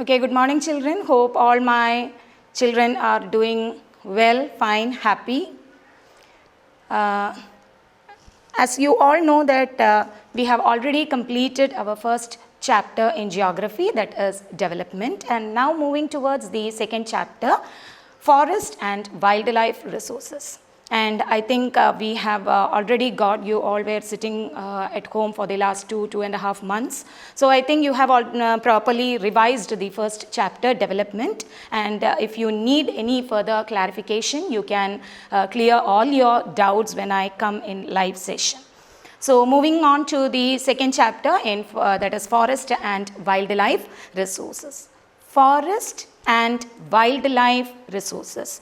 Okay, good morning children. Hope all my children are doing well, fine, happy. As you all know that we have already completed our first chapter in geography, that is development, and now moving towards the second chapter, forest and wildlife resources. And I think we have already got, you all were sitting at home for the last 2.5 months. So I think you have all, properly revised the first chapter, development. And if you need any further clarification, you can clear all your doubts when I come in live session. So moving on to the second chapter, that is forest and wildlife resources. Forest and wildlife resources.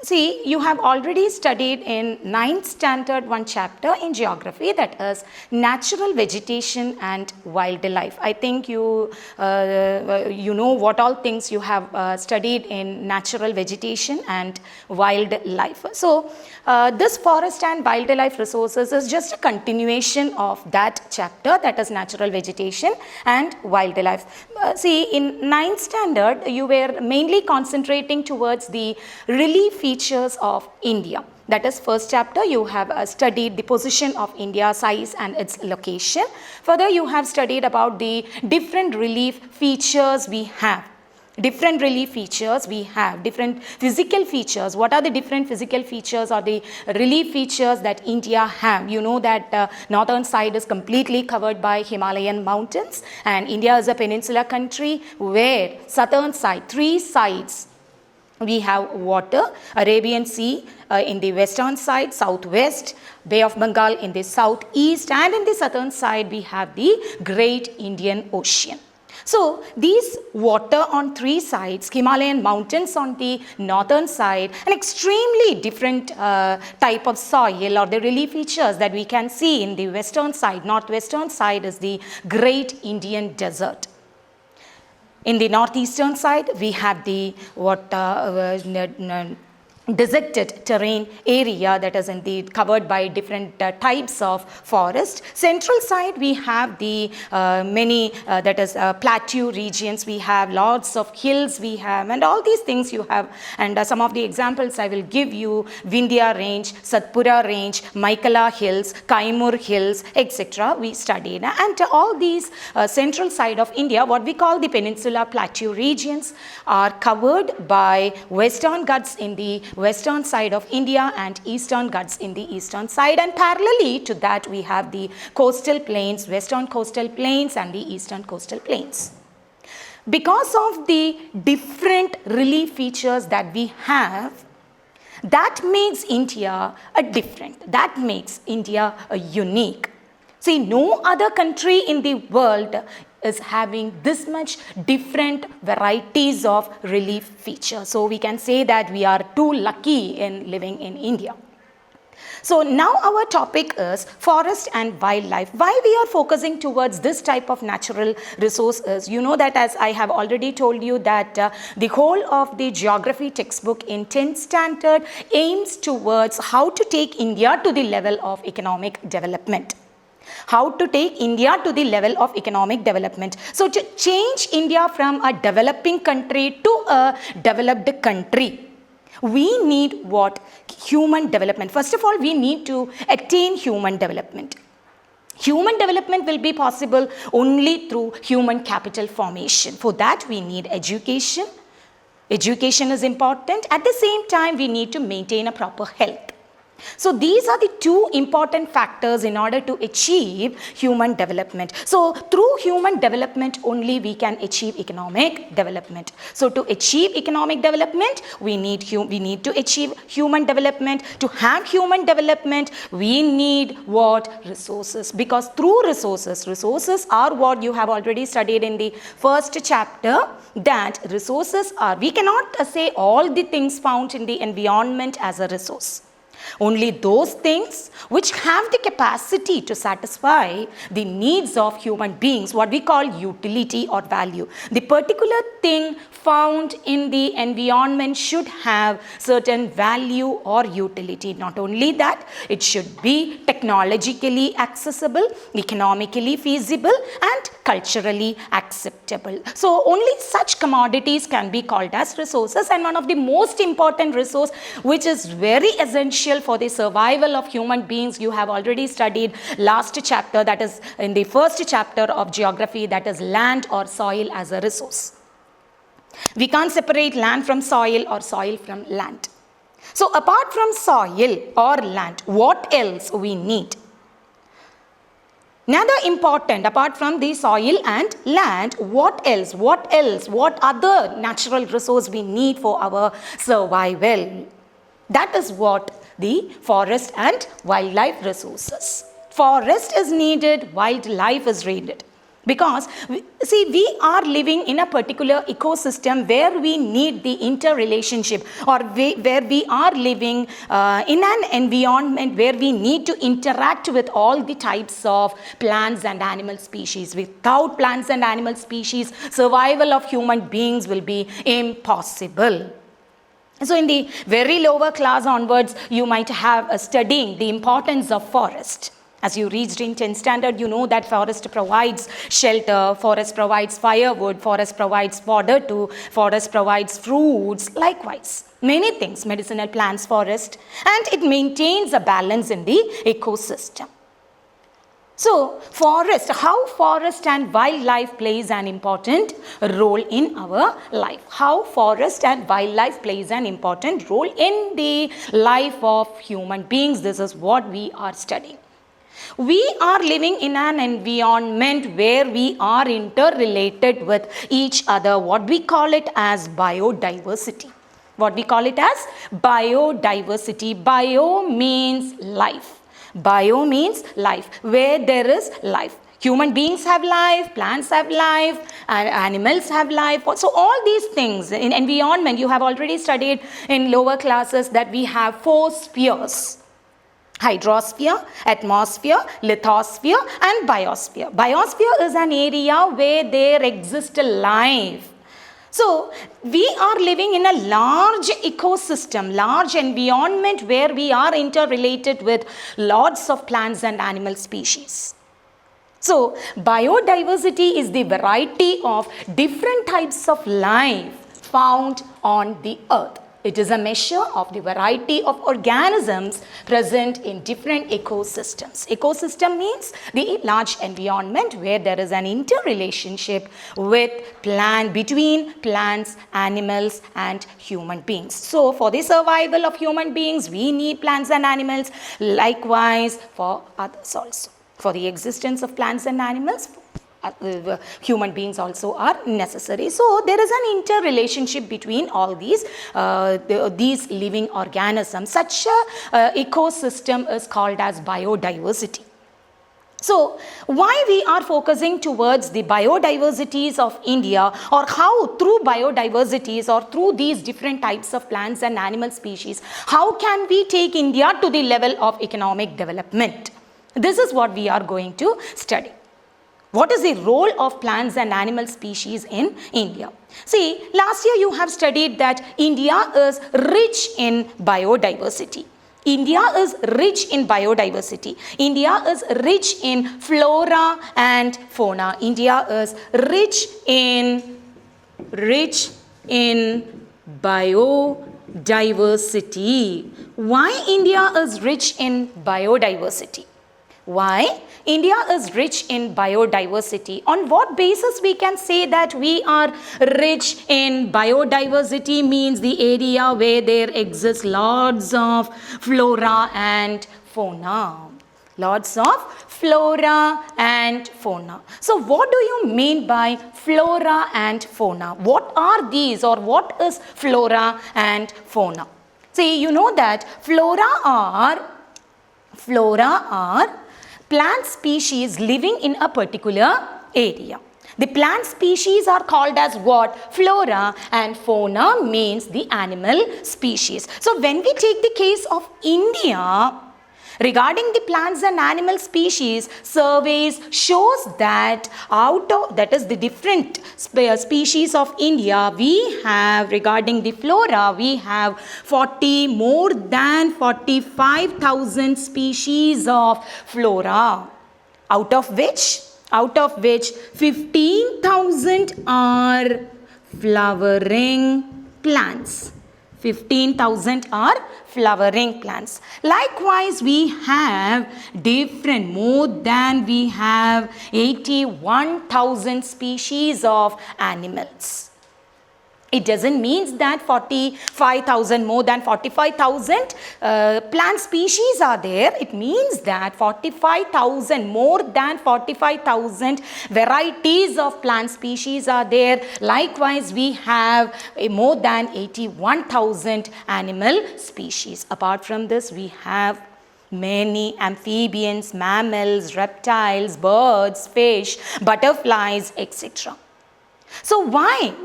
See, you have already studied in 9th standard one chapter in geography, that is natural vegetation and wildlife. I think you know what all things you have studied in natural vegetation and wildlife. So this forest and wildlife resources is just a continuation of that chapter, that is natural vegetation and wildlife. See, in 9th standard you were mainly concentrating towards the relief features of India. That is first chapter you have studied the position of India, size and its location. Further you have studied about the different relief features we have. Different relief features we have, different physical features. What are the different physical features or the relief features that India have? You know that northern side is completely covered by Himalayan mountains, and India is a peninsula country where southern side, 3 sides, we have water, Arabian Sea in the western side, southwest, Bay of Bengal in the southeast, and in the southern side we have the Great Indian Ocean. So these water on 3 sides, Himalayan mountains on the northern side, an extremely different type of soil or the relief features that we can see in the western side. Northwestern side is the Great Indian Desert. In the northeastern side, we have the deserted terrain area that is covered by different types of forest. Central side we have the many that is plateau regions, we have lots of hills we have, and all these things you have, and some of the examples I will give you: Vindhya range, Satpura range, Maikala hills, Kaimur hills, etc. we studied. And all these central side of India, what we call the peninsula plateau regions, are covered by Western Ghats in the western side of India and Eastern Ghats in the eastern side, and parallelly to that we have the coastal plains, western coastal plains and the eastern coastal plains. Because of the different relief features that we have, that makes India a different, that makes India a unique. See, no other country in the world is having this much different varieties of relief features. So we can say that we are too lucky in living in India. So now our topic is forest and wildlife. Why we are focusing towards this type of natural resources? You know that, as I have already told you, that the whole of the geography textbook in 10th standard aims towards how to take India to the level of economic development. How to take India to the level of economic development. So to change India from a developing country to a developed country, we need what? Human development. First of all, we need to attain human development. Human development will be possible only through human capital formation. For that, we need education. Education is important. At the same time, we need to maintain a proper health. So these are the 2 important factors in order to achieve human development. So through human development only we can achieve economic development. So to achieve economic development, we need to achieve human development. To have human development, we need what? Resources. Because through resources are what you have already studied in the first chapter, that resources are, we cannot say all the things found in the environment as a resource. Only those things which have the capacity to satisfy the needs of human beings, what we call utility or value. The particular thing found in the environment should have certain value or utility. Not only that, it should be technologically accessible, economically feasible, and culturally acceptable. So only such commodities can be called as resources, and one of the most important resource which is very essential for the survival of human beings, you have already studied last chapter, that is in the first chapter of geography, that is land or soil as a resource. We can't separate land from soil or soil from land. So apart from soil or land, what else we need? Another important, apart from the soil and land, what else? What other natural resource we need for our survival? That is what the forest and wildlife resources. Forest is needed, wildlife is needed. Because, see, we are living in a particular ecosystem where we need the interrelationship, or where we are living in an environment where we need to interact with all the types of plants and animal species. Without plants and animal species, survival of human beings will be impossible. So in the very lower class onwards, you might have studying the importance of forest. As you reached in 10th standard, you know that forest provides shelter, forest provides firewood, forest provides fodder too, forest provides fruits, likewise. Many things, medicinal plants, forest, and it maintains a balance in the ecosystem. So, forest, how forest and wildlife plays an important role in our life. How forest and wildlife plays an important role in the life of human beings. This is what we are studying. We are living in an environment where we are interrelated with each other. What we call it as biodiversity. What we call it as biodiversity. Bio means life. Bio means life, where there is life. Human beings have life, plants have life, animals have life. So all these things in environment, you have already studied in lower classes that we have 4 spheres. Hydrosphere, atmosphere, lithosphere, and biosphere. Biosphere is an area where there exists life. So, we are living in a large ecosystem, large environment where we are interrelated with lots of plants and animal species. So, biodiversity is the variety of different types of life found on the earth. It is a measure of the variety of organisms present in different ecosystems. Ecosystem means the large environment where there is an interrelationship between plants, animals, and human beings. So, for the survival of human beings, we need plants and animals. Likewise, for others also. For the existence of plants and animals, human beings also are necessary. So there is an interrelationship between all these living organisms. Such a ecosystem is called as biodiversity. So why we are focusing towards the biodiversities of India, or how through biodiversities or through these different types of plants and animal species, how can we take India to the level of economic development? This is what we are going to study. What is the role of plants and animal species in India? See, last year you have studied that India is rich in biodiversity. India is rich in biodiversity. India is rich in flora and fauna. India is rich in biodiversity. Why India is rich in biodiversity? Why? India is rich in biodiversity. On what basis we can say that we are rich in biodiversity? Means the area where there exists lots of flora and fauna. Lots of flora and fauna. So what do you mean by flora and fauna? What are these, or what is flora and fauna? See, you know that flora are plant species living in a particular area. The plant species are called as what? Flora, and fauna means the animal species. So when we take the case of India, regarding the plants and animal species, surveys shows that that is the different species of India, we have regarding the flora, we have more than 45,000 species of flora, out of which 15,000 are flowering plants. 15,000 are flowering plants. Likewise, we have we have 81,000 species of animals. It doesn't mean that 45,000, more than 45,000 plant species are there. It means that more than 45,000 varieties of plant species are there. Likewise, we have more than 81,000 animal species. Apart from this, we have many amphibians, mammals, reptiles, birds, fish, butterflies, etc. So why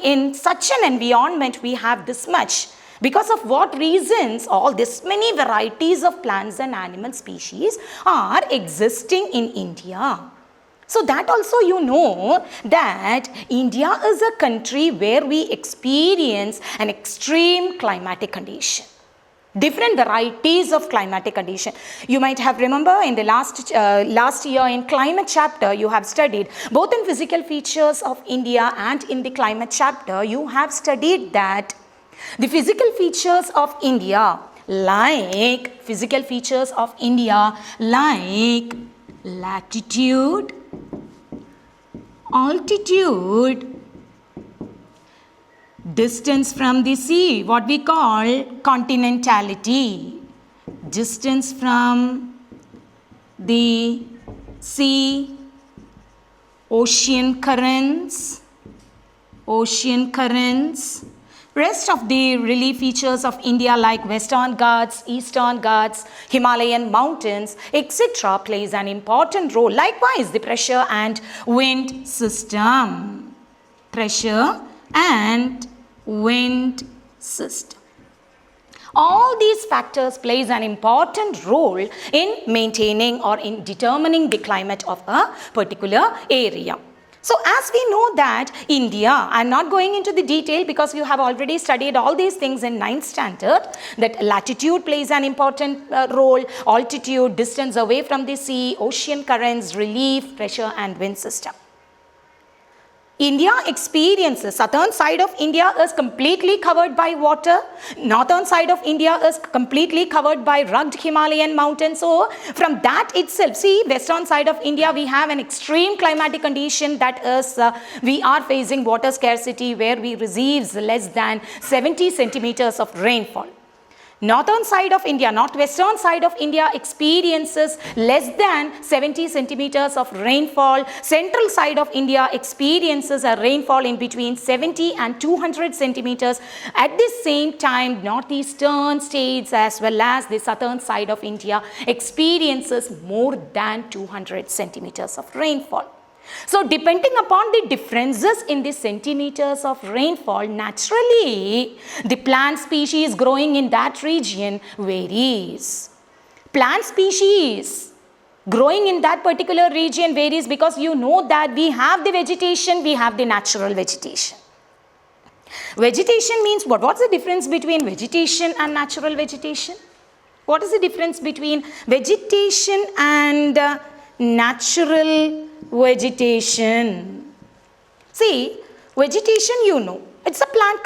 in such an environment we have this much? Because of what reasons all this many varieties of plants and animal species are existing in India? So that also you know that India is a country where we experience an extreme climatic condition. Different varieties of climatic condition. You might have remember in the last year in climate chapter you have studied both in physical features of India and in the climate chapter you have studied that the physical features of India like latitude, altitude, distance from the sea, what we call continentality, distance from the sea, ocean currents, rest of the relief features of India like Western Ghats, Eastern Ghats, Himalayan mountains, etc. plays an important role. Likewise, the pressure and wind system. All these factors plays an important role in maintaining or in determining the climate of a particular area. So as we know that India, I am not going into the detail because you have already studied all these things in 9th standard, that latitude plays an important role, altitude, distance away from the sea, ocean currents, relief, pressure and wind system. India experiences, southern side of India is completely covered by water, northern side of India is completely covered by rugged Himalayan mountains. So from that itself, see, western side of India we have an extreme climatic condition, that is we are facing water scarcity where we receive less than 70 centimeters of rainfall. Northern side of India, northwestern side of India experiences less than 70 centimeters of rainfall. Central side of India experiences a rainfall in between 70 and 200 centimeters. At the same time, northeastern states as well as the southern side of India experiences more than 200 centimeters of rainfall. So depending upon the differences in the centimeters of rainfall, naturally the plant species growing in that region varies. Plant species growing in that particular region varies because you know that we have the vegetation, we have the natural vegetation. Vegetation means what? What's the difference between vegetation and natural vegetation? What is the difference between vegetation and natural vegetation? See, vegetation you know, it's a plant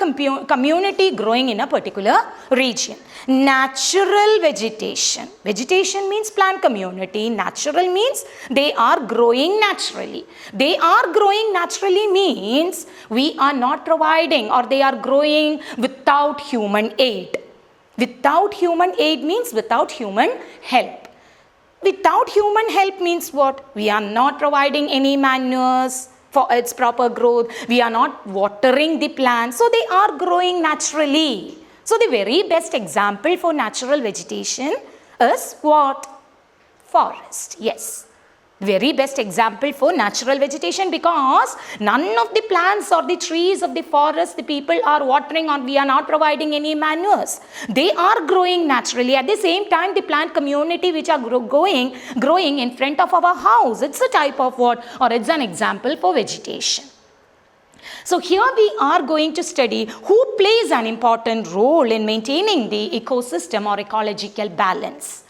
community growing in a particular region. Natural vegetation. Vegetation means plant community. Natural means they are growing naturally. They are growing naturally means we are not providing or they are growing without human aid. Without human aid means without human help. Without human help means what? We are not providing any manures for its proper growth. We are not watering the plants. So they are growing naturally. So the very best example for natural vegetation is what? Forest. Yes. Very best example for natural vegetation, because none of the plants or the trees of the forest the people are watering, or we are not providing any manures. They are growing naturally. At the same time, the plant community which are growing in front of our house, it's a type of what, or it's an example for vegetation. So here we are going to study who plays an important role in maintaining the ecosystem or ecological balance.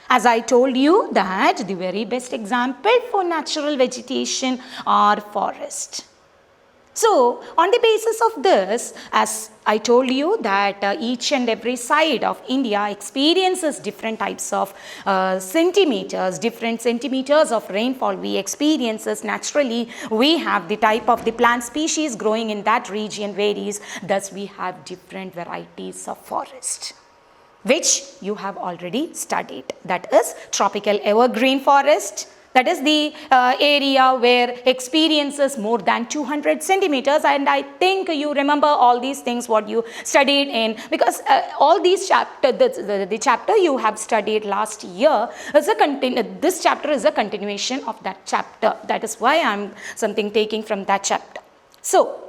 As I told you that the very best example for natural vegetation are forest. So on the basis of this, as I told you that each and every side of India experiences different types of centimeters, different centimeters of rainfall we experiences naturally. We have the type of the plant species growing in that region varies. Thus we have different varieties of forest, which you have already studied. That is tropical evergreen forest. That is the area where experiences more than 200 centimeters. And I think you remember all these things what you studied in, because all these chapter, the chapter you have studied last year is this chapter is a continuation of that chapter. That is why I am something taking from that chapter. So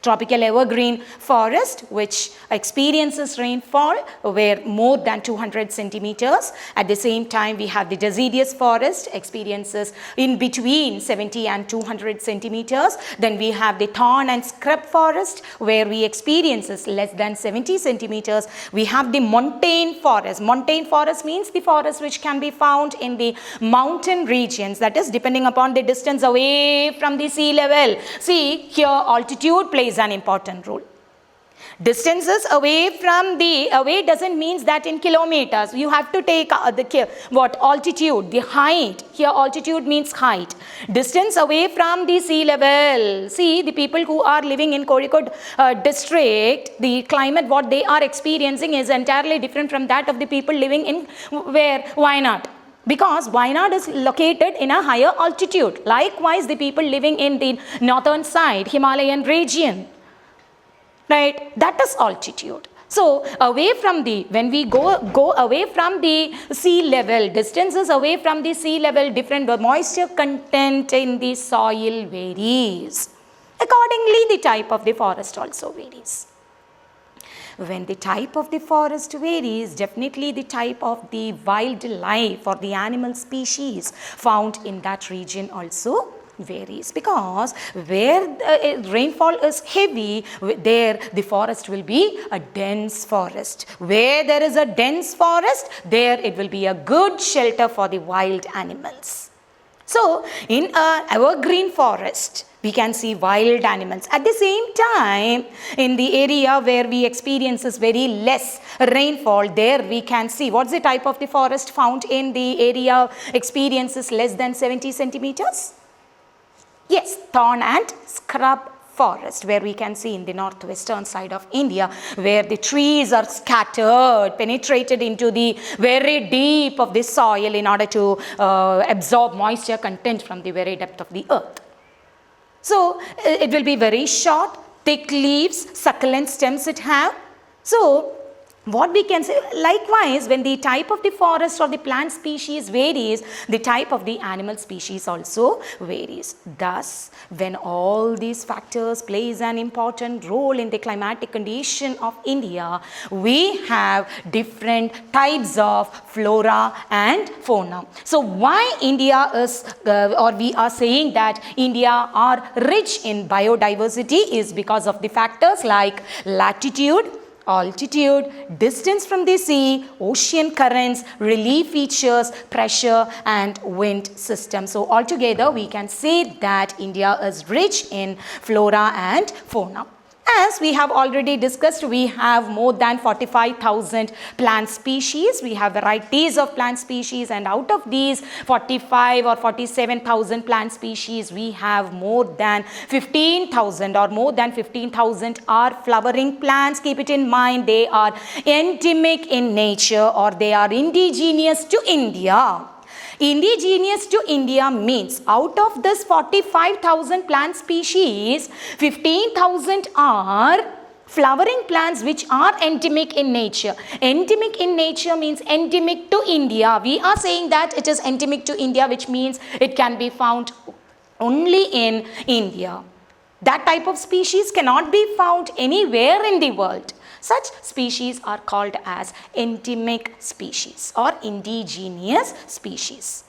tropical evergreen forest which experiences rainfall where more than 200 centimeters. At the same time, we have the deciduous forest experiences in between 70 and 200 centimeters. Then we have the thorn and scrub forest where we experiences less than 70 centimeters. We have the montane forest. Montane forest means the forest which can be found in the mountain regions, that is depending upon the distance away from the sea level. See, here altitude plays an important role. Distances away from the away doesn't mean that in kilometers. You have to take altitude, the height. Here altitude means height. Distance away from the sea level. See, the people who are living in Kozhikode district, the climate what they are experiencing is entirely different from that of the people living in Wayanad. Because Wayanad is located in a higher altitude. Likewise, the people living in the northern side, Himalayan region, right, that is altitude. So away from the, when we go away from the sea level, distances away from the sea level, different moisture content in the soil varies. Accordingly, the type of the forest also varies. When the type of the forest varies, definitely the type of the wildlife or the animal species found in that region also varies, because where rainfall is heavy, there the forest will be a dense forest. Where there is a dense forest, there it will be a good shelter for the wild animals. So in an evergreen forest, we can see wild animals. At the same time, in the area where we experiences very less rainfall, there we can see what's the type of the forest found in the area experiences less than 70 centimeters? Yes, thorn and scrub forest, where we can see in the northwestern side of India, where the trees are scattered, penetrated into the very deep of the soil in order to absorb moisture content from the very depth of the earth. So it will be very short, thick leaves, succulent stems it have. So what we can say, likewise, when the type of the forest or the plant species varies, the type of the animal species also varies. Thus, when all these factors plays an important role in the climatic condition of India, we have different types of flora and fauna. So why India is, or we are saying that India are rich in biodiversity is because of the factors like latitude, altitude, distance from the sea, ocean currents, relief features, pressure and wind system. So altogether we can say that India is rich in flora and fauna. As we have already discussed, we have more than 45,000 plant species. We have varieties of plant species, and out of these 45 or 47,000 plant species, we have more than 15,000 or more than 15,000 are flowering plants. Keep it in mind, they are endemic in nature or they are indigenous to India. Indigenous to India means out of this 45,000 plant species, 15,000 are flowering plants which are endemic in nature. Endemic in nature means endemic to India. We are saying that it is endemic to India, which means it can be found only in India. That type of species cannot be found anywhere in the world. Such species are called as endemic species or indigenous species.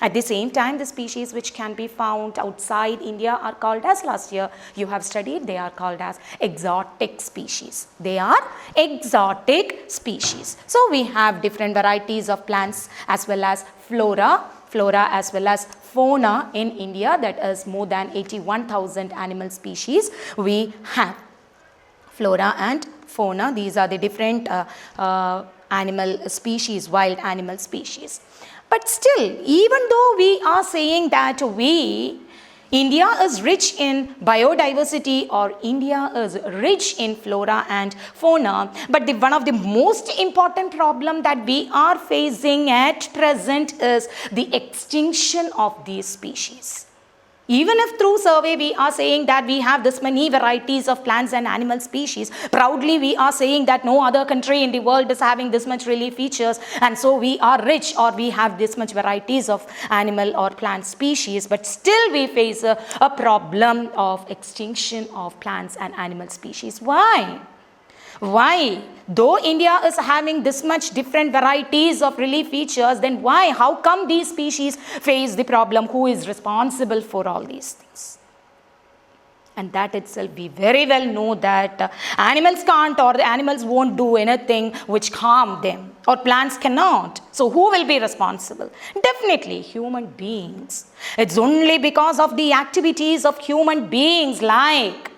At the same time, the species which can be found outside India are called as, last year you have studied, they are called as exotic species. They are exotic species. So we have different varieties of plants as well as flora as well as fauna in India, that is more than 81,000 animal species we have. Flora and fauna, these are the different animal species, wild animal species. But still, even though we are saying that India is rich in biodiversity or India is rich in flora and fauna, but one of the most important problem that we are facing at present is the extinction of these species. Even if through survey we are saying that we have this many varieties of plants and animal species, proudly we are saying that no other country in the world is having this much relief features, and so we are rich or we have this much varieties of animal or plant species, but still we face a problem of extinction of plants and animal species. Why? Why? Though India is having this much different varieties of relief features, then why? How come these species face the problem? Who is responsible for all these things? And that itself we very well know that animals can't or the animals won't do anything which harm them, or plants cannot. So who will be responsible? Definitely human beings. It's only because of the activities of human beings, like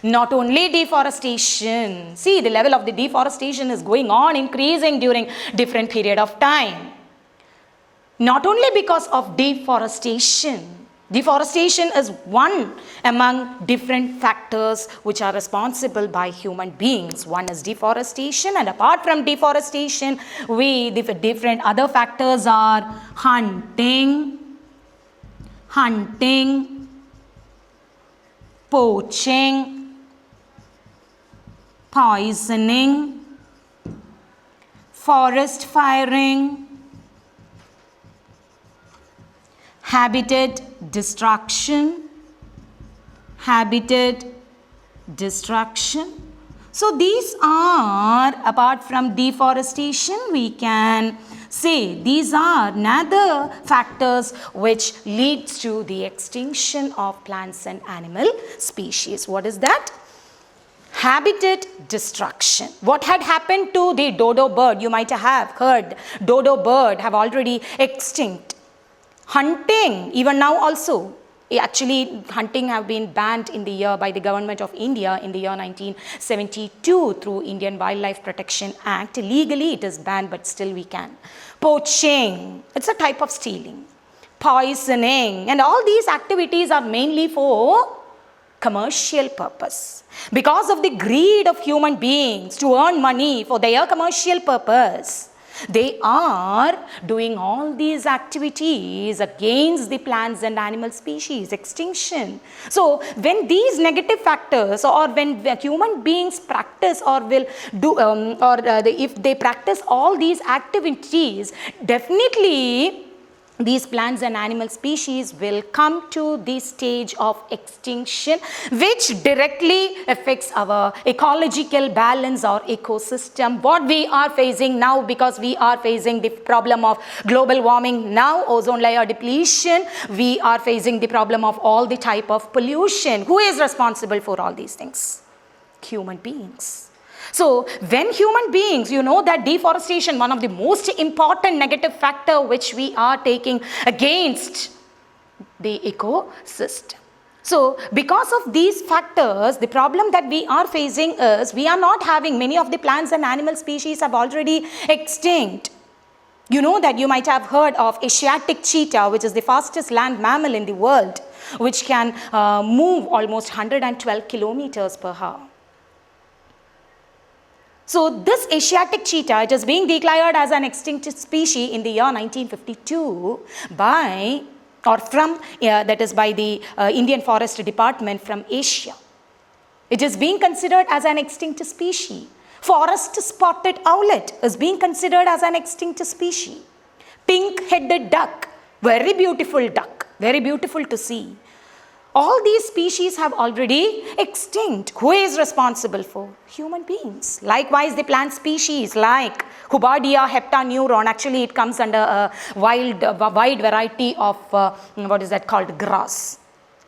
not only deforestation. See, the level of the deforestation is going on, increasing during different period of time. Not only because of deforestation. Deforestation is one among different factors which are responsible by human beings. One is deforestation, and apart from deforestation, the different other factors are hunting, poaching, poisoning, forest firing, habitat destruction. So these are, apart from deforestation, we can say these are another factors which leads to the extinction of plants and animal species. What is that? Habitat destruction. What had happened to the dodo bird? You might have heard dodo bird have already extinct. Hunting, even now also. Actually, hunting have been banned in the year by the government of India in the year 1972 through Indian Wildlife Protection Act. Legally it is banned, but still we can. Poaching, it's a type of stealing. Poisoning, and all these activities are mainly for commercial purpose. Because of the greed of human beings to earn money for their commercial purpose, they are doing all these activities against the plants and animal species extinction. So when these negative factors, or when human beings practice or will do if they practice all these activities, definitely these plants and animal species will come to the stage of extinction, which directly affects our ecological balance or ecosystem. What we are facing now, because we are facing the problem of global warming now, ozone layer depletion, we are facing the problem of all the type of pollution. Who is responsible for all these things? Human beings. So when human beings, you know that deforestation, one of the most important negative factor which we are taking against the ecosystem. So because of these factors, the problem that we are facing is we are not having, many of the plants and animal species have already extinct. You know that you might have heard of Asiatic cheetah, which is the fastest land mammal in the world, which can move almost 112 kilometers per hour. So this Asiatic cheetah, it is being declared as an extinct species in the year 1952 by the Indian Forest Department from Asia. It is being considered as an extinct species. Forest spotted owlet is being considered as an extinct species. Pink-headed duck, very beautiful duck, very beautiful to see. All these species have already extinct. Who is responsible for? Human beings. Likewise, the plant species like Hubbardia heptaneuron, actually it comes under a wide variety of what is that called, grass.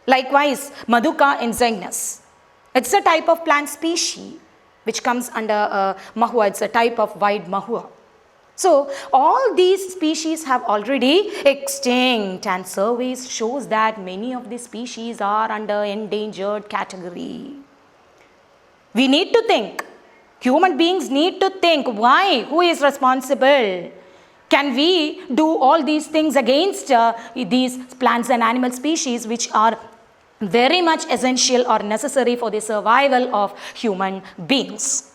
Likewise, Maduca insignis. It's a type of plant species which comes under mahua. It's a type of wide mahua. So all these species have already extinct, and surveys shows that many of these species are under endangered category. We need to think, human beings need to think, why? Who is responsible? Can we do all these things against these plants and animal species which are very much essential or necessary for the survival of human beings?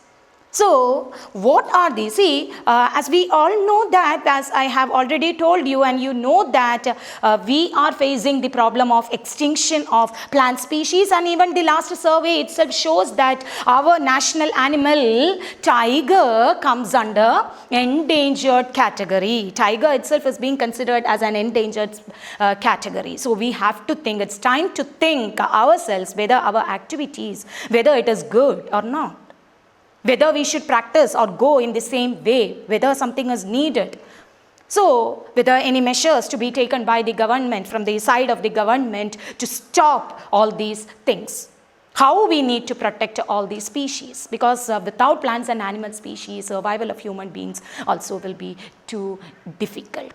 So, what are these? See, as we all know that, as I have already told you, and you know that we are facing the problem of extinction of plant species, and even the last survey itself shows that our national animal, tiger, comes under endangered category. Tiger itself is being considered as an endangered category. So, we have to think, it's time to think ourselves whether our activities, whether it is good or not. Whether we should practice or go in the same way, whether something is needed. So, whether any measures to be taken by the government, from the side of the government, to stop all these things. How we need to protect all these species, because without plants and animal species, survival of human beings also will be too difficult,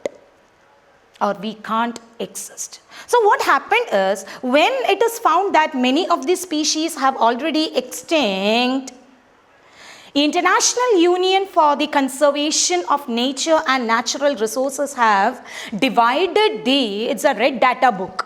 or we can't exist. So what happened is, when it is found that many of these species have already extinct, International Union for the Conservation of Nature and Natural Resources have divided it's a red data book.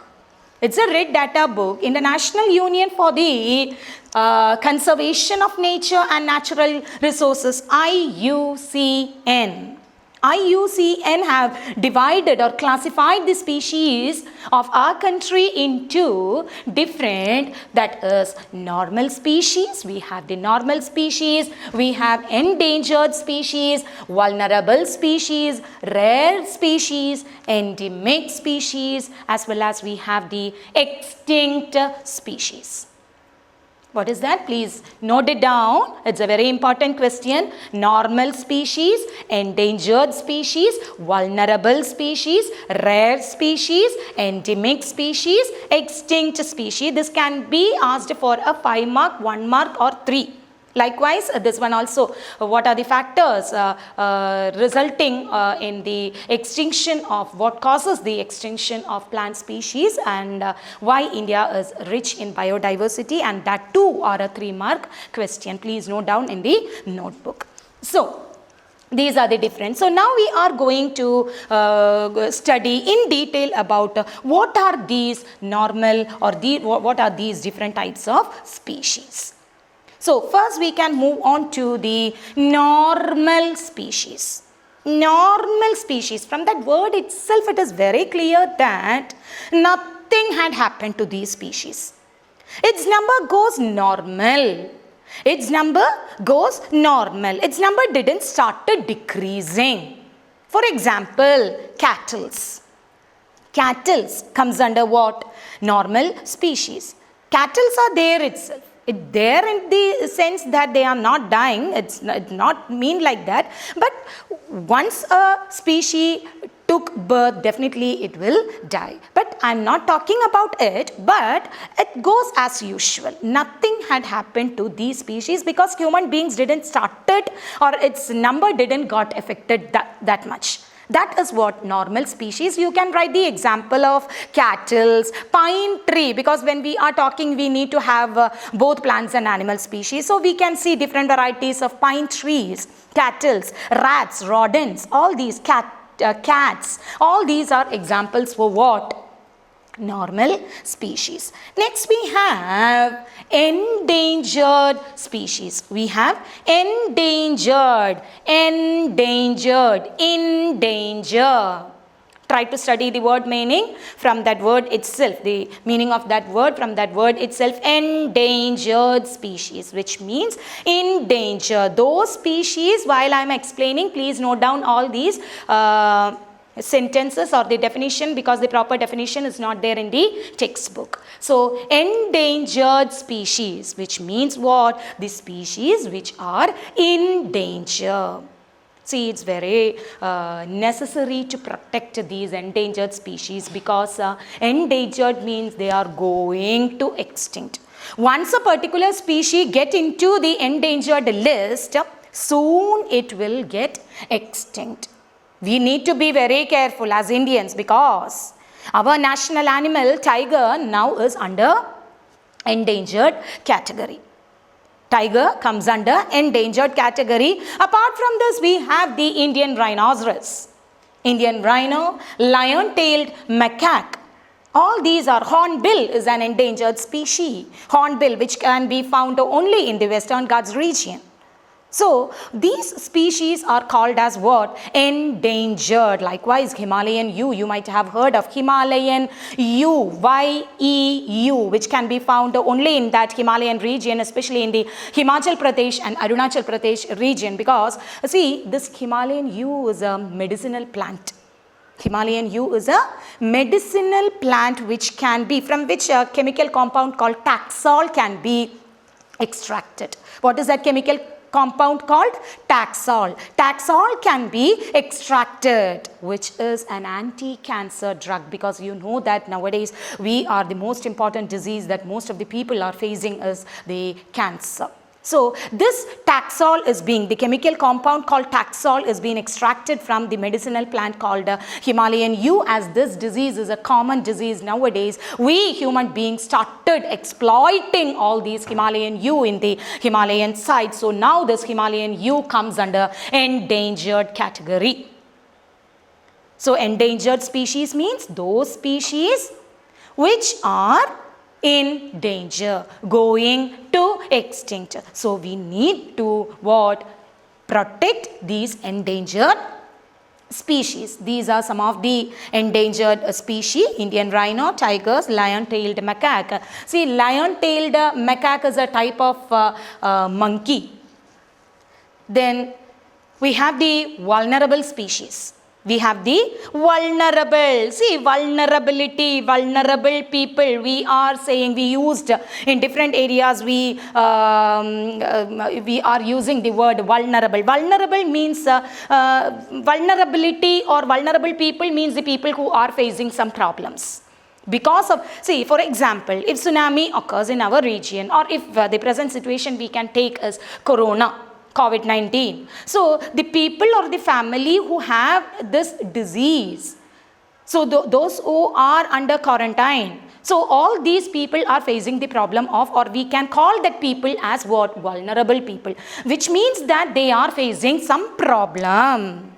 It's a red data book. International Union for the Conservation of Nature and Natural Resources, IUCN. IUCN have divided or classified the species of our country into different, that is normal species, we have the normal species, we have endangered species, vulnerable species, rare species, endemic species, as well as we have the extinct species. What is that? Please note it down. It's a very important question. Normal species, endangered species, vulnerable species, rare species, endemic species, extinct species. This can be asked for a 5 mark, 1 mark or 3. Likewise, this one also, what are the factors resulting in the extinction of, what causes the extinction of plant species, and why India is rich in biodiversity, and that too are a 3 mark question. Please note down in the notebook. So, these are the different. So, now we are going to study in detail about what are these normal, or what are these different types of species. So, first we can move on to the normal species. Normal species, from that word itself it is very clear that nothing had happened to these species. Its number goes normal. Its number goes normal. Its number didn't started decreasing. For example, cattles. Cattles comes under what? Normal species. Cattles are there itself. There in the sense that they are not dying, it's not mean like that, but once a species took birth, definitely it will die. But I am not talking about it, but it goes as usual. Nothing had happened to these species because human beings didn't started, or its number didn't got affected that much. That is what normal species. You can write the example of cattles, pine tree, because when we are talking we need to have both plants and animal species. So we can see different varieties of pine trees, cattles, rats, rodents, all these cats, all these are examples for what? Normal species. Next we have endangered species. We have endangered, in danger. Try to study the word meaning from that word itself, the meaning of that word from that word itself. Endangered species, which means in danger. Those species, while I am explaining, please note down all these sentences or the definition, because the proper definition is not there in the textbook. So endangered species, which means what? The species which are in danger. See, it's very necessary to protect these endangered species, because endangered means they are going to extinct. Once a particular species get into the endangered list, soon it will get extinct. We need to be very careful as Indians, because our national animal tiger now is under endangered category. Tiger comes under endangered category. Apart from this, we have the Indian rhinoceros, Indian rhino, lion-tailed macaque. All these are. Hornbill is an endangered species. Hornbill, which can be found only in the Western Ghats region. So these species are called as what? Endangered. Likewise, Himalayan yew, you might have heard of Himalayan yew, Y-E-U, which can be found only in that Himalayan region, especially in the Himachal Pradesh and Arunachal Pradesh region, because see, this Himalayan yew is a medicinal plant. Himalayan yew is a medicinal plant which can be, from which a chemical compound called Taxol can be extracted. What is that chemical compound called? Taxol. Taxol can be extracted, which is an anti-cancer drug, because you know that nowadays the most important disease that most of the people are facing is the cancer. So this Taxol is being, the chemical compound called Taxol is being extracted from the medicinal plant called Himalayan yew. As this disease is a common disease nowadays, we human beings started exploiting all these Himalayan yew in the Himalayan side. So now this Himalayan yew comes under endangered category. So endangered species means those species which are in danger, going to extinct. So we need to what? Protect these endangered species. These are some of the endangered species: Indian rhino, tigers, lion-tailed macaque. See, lion-tailed macaque is a type of monkey. Then we have the vulnerable species. We have the vulnerable. See, vulnerability, vulnerable people. We are saying, we used in different areas, we are using the word vulnerable. Vulnerable means vulnerability or vulnerable people means the people who are facing some problems. Because of, see, for example, if tsunami occurs in our region, or if the present situation we can take as corona, COVID-19. So the people or the family who have this disease, so those who are under quarantine, so all these people are facing the problem of, or we can call that people as what? Vulnerable people, which means that they are facing some problem.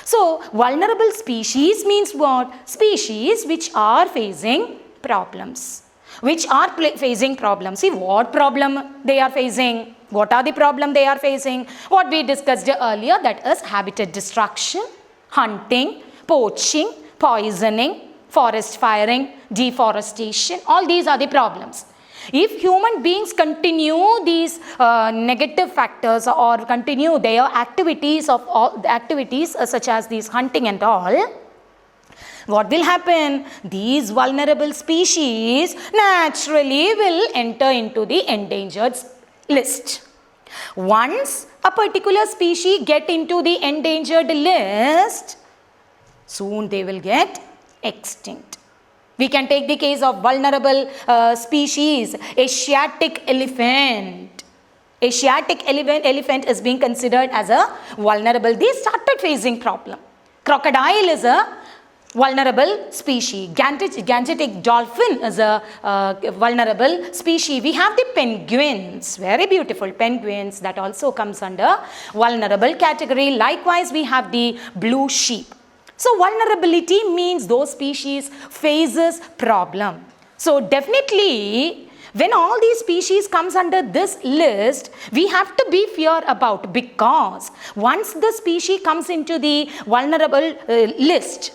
So vulnerable species means what? Species which are facing problems. Which are facing problems. See, what problem they are facing? What are the problems they are facing? What we discussed earlier, that is habitat destruction, hunting, poaching, poisoning, forest firing, deforestation. All these are the problems. If human beings continue these negative factors or continue their activities of all activities such as these hunting and all, what will happen? These vulnerable species naturally will enter into the endangered list. Once a particular species get into the endangered list, soon they will get extinct. We can take the case of vulnerable species, Asiatic elephant. Asiatic elephant is being considered as a vulnerable. They started facing problem. Crocodile is a vulnerable species. Gangetic dolphin is a vulnerable species. We have the penguins, very beautiful penguins, that also comes under vulnerable category. Likewise, we have the blue sheep. So vulnerability means those species faces problem. So definitely, when all these species comes under this list, we have to be fear about, because once the species comes into the vulnerable list,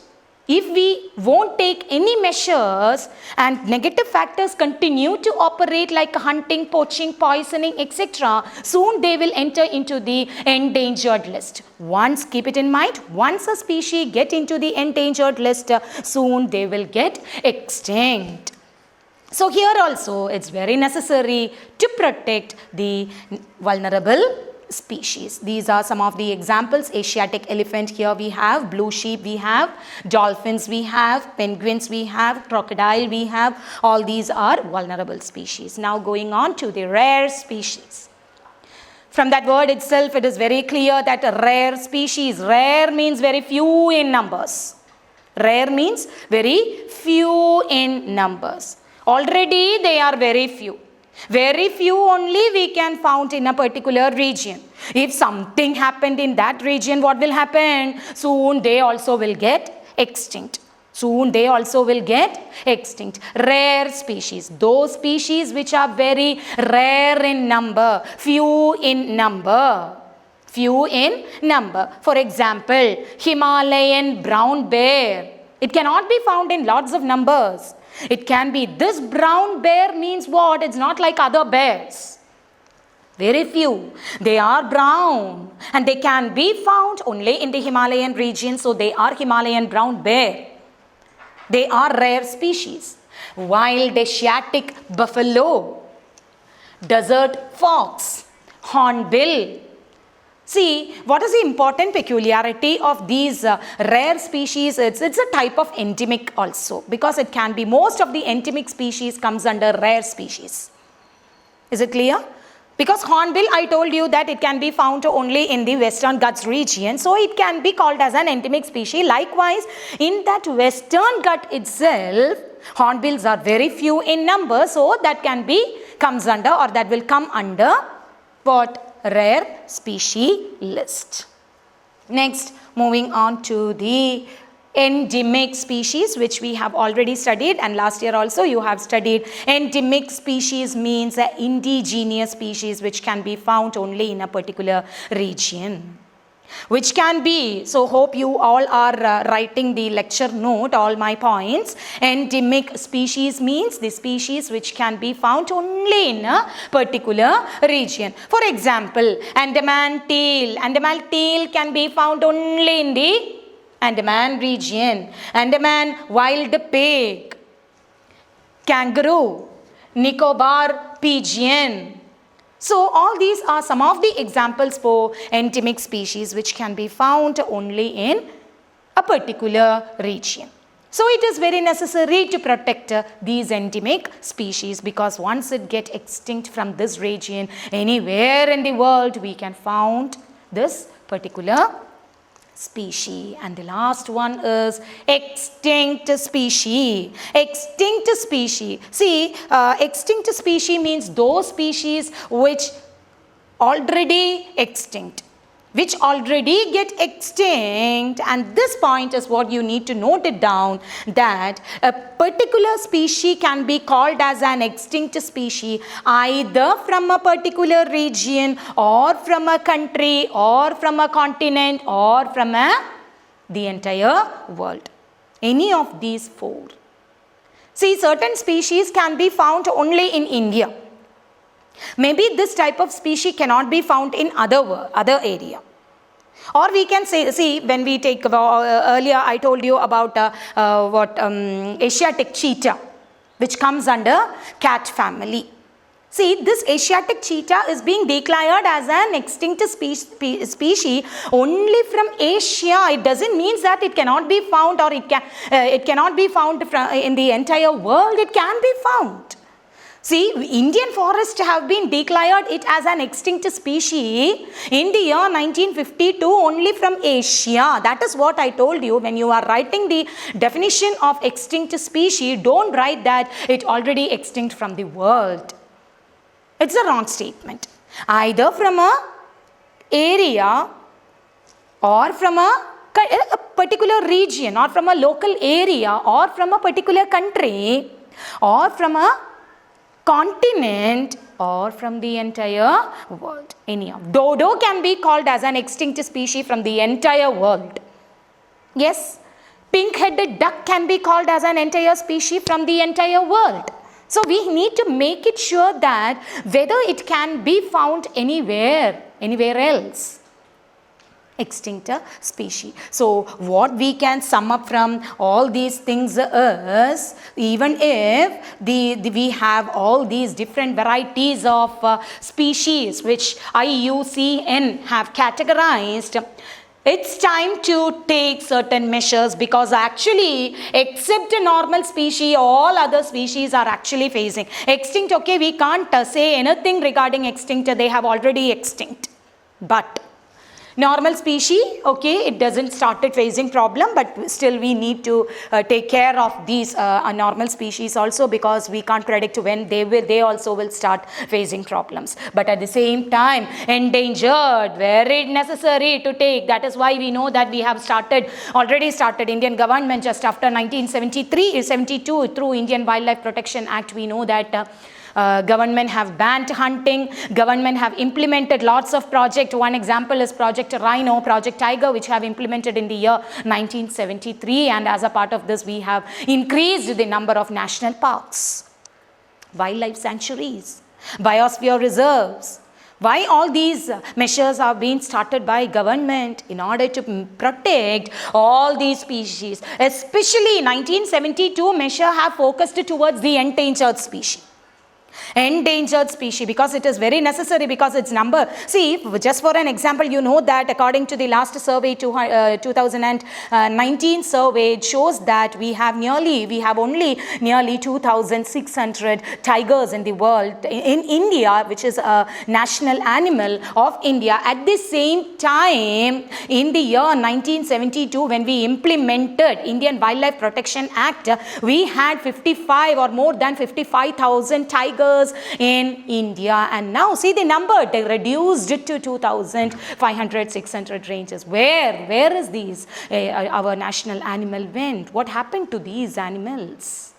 if we won't take any measures and negative factors continue to operate like hunting, poaching, poisoning, etc., soon they will enter into the endangered list. Once, keep it in mind, once a species get into the endangered list, soon they will get extinct. So here also it's very necessary to protect the vulnerable species. These are some of the examples. Asiatic elephant, here we have blue sheep, we have dolphins, we have penguins, we have crocodile, we have, all these are vulnerable species. Now going on to the rare species. From that word itself, it is very clear that a rare species, rare means very few in numbers. Rare means very few in numbers. Already they are very few. Very few only we can found in a particular region. If something happened in that region, what will happen? Soon they also will get extinct. Soon they also will get extinct. Rare species, those species which are very rare in number, few in number. Few in number. For example, Himalayan brown bear. It cannot be found in lots of numbers. It can be, this brown bear means what? It's not like other bears. Very few. They are brown and they can be found only in the Himalayan region. So they are Himalayan brown bear. They are rare species. Wild Asiatic buffalo, desert fox, hornbill. See, what is the important peculiarity of these rare species? It's a type of endemic also, because it can be, most of the endemic species comes under rare species. Is it clear? Because hornbill, I told you that it can be found only in the Western Ghats region, so it can be called as an endemic species. Likewise, in that Western Ghat itself, hornbills are very few in number, so that can be, comes under, or that will come under what? Rare species list. Next, moving on to the endemic species, which we have already studied, and last year also you have studied. Endemic species means an indigenous species which can be found only in a particular region. Which can be, so hope you all are writing the lecture note, all my points. Endemic species means the species which can be found only in a particular region. For example, Andaman teal. Andaman teal can be found only in the Andaman region. Andaman wild pig, kangaroo, Nicobar pigeon. So all these are some of the examples for endemic species which can be found only in a particular region. So it is very necessary to protect these endemic species, because once it gets extinct from this region, anywhere in the world we can find this particular species. And the last one is extinct species. Extinct species. See, extinct species means those species which already extinct. Which already get extinct, and this point is what you need to note it down, that a particular species can be called as an extinct species either from a particular region or from a country or from a continent or from the entire world. Any of these four. See, certain species can be found only in India. Maybe this type of species cannot be found in other area. Or we can say, see, when we take, earlier I told you about Asiatic cheetah, which comes under cat family. See, this Asiatic cheetah is being declared as an extinct species only from Asia. It doesn't mean that it cannot be found, or it cannot be found in the entire world. It can be found. See, Indian forests have been declared it as an extinct species in the year 1952 only from Asia. That is what I told you. When you are writing the definition of extinct species, don't write that it already extinct from the world. It's a wrong statement. Either from a area or from a particular region, or from a local area, or from a particular country, or from a continent, or from the entire world. Any of dodo can be called as an extinct species from the entire world. Yes, Pink-headed duck can be called as an entire species from the entire world. So we need to make it sure that whether it can be found anywhere else. Extinct species. So what we can sum up from all these things is, even if we have all these different varieties of species which IUCN have categorized, it's time to take certain measures, because actually except a normal species, all other species are actually facing extinct. Okay, we can't say anything regarding extinct, they have already extinct. But normal species, okay, it doesn't started facing problem, but still we need to take care of these normal species also, because we can't predict when they also will start facing problems. But at the same time, endangered, very necessary to take. That is why we know that we have already started Indian government just after 1972 through Indian Wildlife Protection Act. We know that government have banned hunting, government have implemented lots of projects. One example is Project Rhino, Project Tiger, which have implemented in the year 1973, and as a part of this we have increased the number of national parks, wildlife sanctuaries, biosphere reserves. Why all these measures are being started by government? In order to protect all these species. Especially 1972 measure have focused towards the endangered species. Endangered species, because it is very necessary, because its number, see, just for an example, you know that according to the last survey, 2019 survey, it shows that we have only nearly 2,600 tigers in the world, in India, which is a national animal of India. At the same time, in the year 1972, when we implemented Indian Wildlife Protection Act, we had 55 or more than 55,000 tigers in India, and now see the number, they reduced it to 2,500, 600 ranges. Where is these our national animal went? What happened to these animals?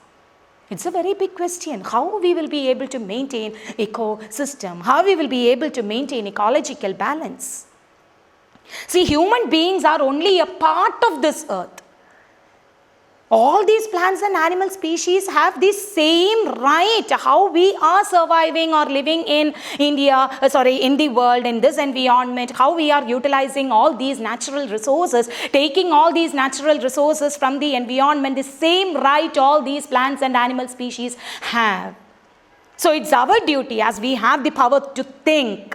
It's a very big question. How we will be able to maintain ecosystem? How we will be able to maintain ecological balance? See, human beings are only a part of this earth. All these plants and animal species have the same right. How we are surviving or living in India, in the world, in this environment, how we are utilizing all these natural resources, taking all these natural resources from the environment, the same right all these plants and animal species have. So it's our duty, as we have the power to think.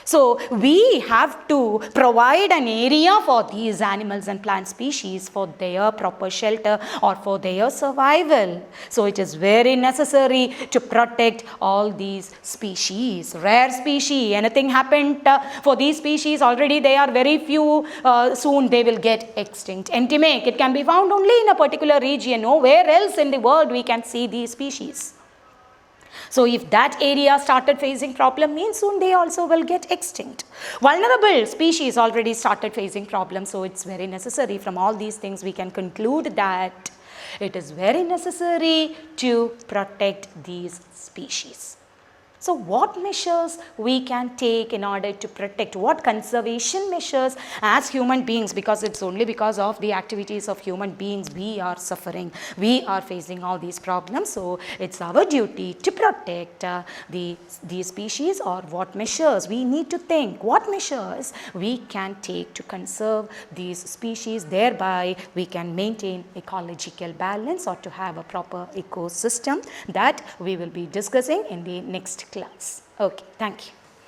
So we have to provide an area for these animals and plant species for their proper shelter or for their survival. So it is very necessary to protect all these species. Rare species, anything happened for these species, already they are very few, soon they will get extinct. Endemic, it can be found only in a particular region. Nowhere else in the world we can see these species. So if that area started facing problem, means soon they also will get extinct. Vulnerable species already started facing problems. So it's very necessary. From all these things we can conclude that it is very necessary to protect these species. So what measures we can take in order to protect, what conservation measures as human beings, because it's only because of the activities of human beings we are suffering, we are facing all these problems. So it's our duty to protect these species, or what measures we need to think, what measures we can take to conserve these species, thereby we can maintain ecological balance or to have a proper ecosystem. That we will be discussing in the next class. Okay, thank you.